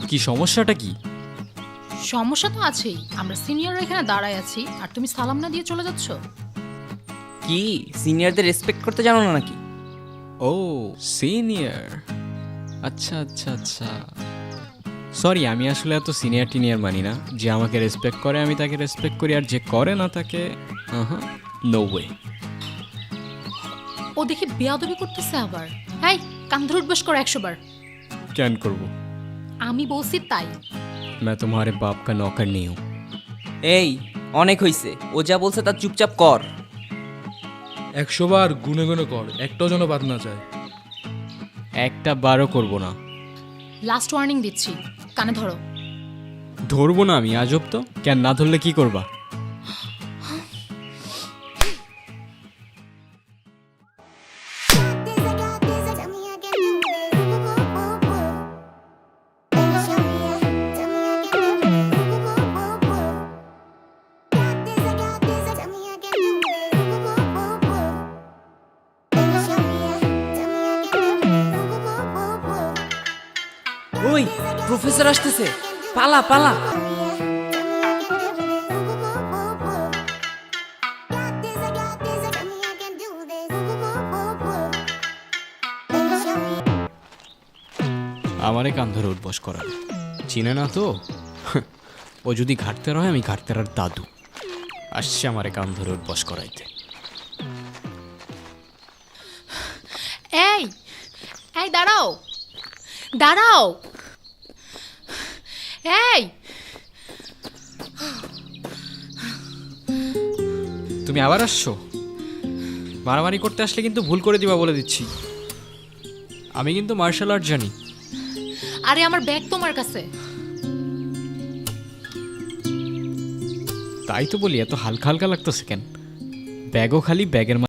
কি সমস্যাটা কি? সমস্যা তো আছেই। আমরা সিনিয়ররা এখানে দাঁড়ায় আছি আর তুমি সালাম না দিয়ে চলে যাচ্ছ। কি সিনিয়রদের রেসপেক্ট করতে জানো না নাকি? ও সিনিয়র, আচ্ছা আচ্ছা আচ্ছা। সরি, আমি আসলে এত সিনিয়র টিনিয়র মানি না। যে আমাকে রেসপেক্ট করে আমি তাকে রেসপেক্ট করি, আর যে করে না তাকে নো ওয়ে। ও দেখি বেয়াদবি করতেছে আবার। এই কান ধরে উঠবস করো 100 বার। ক্যান করবো? আমি বলছি তাই। मैं तुम्हारे बाप का नौकर नहीं हूँ। এই অনেক হইছে, ও যা বলছে তার চুপচাপ কর। 100 বার গুনে গুনে কর, একটাও যেন বাদ না যায়। একটা বারও করবো না। লাস্ট ওয়ার্নিং দিচ্ছি, কানে ধরো। ধরবো না আমি, আজব তো। কেন না ধরলে কি করবা? ওই প্রফেসর আসতেছে, পালা পালা। আমারে কান ধরে উঠবস করা চিনে না তো। ও যদি ঘাটতে হয়, আমি ঘাটতেরার দাদু আসছে আমারে কান ধরে উঠবস করাইতে। এই এই দাঁড়াও দাঁড়াও। এই তুমি আবার আসছো? মারামারি করতে আসলে কিন্তু ভুল করে দিবা বলে দিচ্ছি। আমি কিন্তু মার্শাল আর্ট জানি। আরে আমার ব্যাগ তোমার কাছে। তাই তো বলি, এত হালকা হালকা লাগতেছে কেন? ব্যাগও খালি, ব্যাগের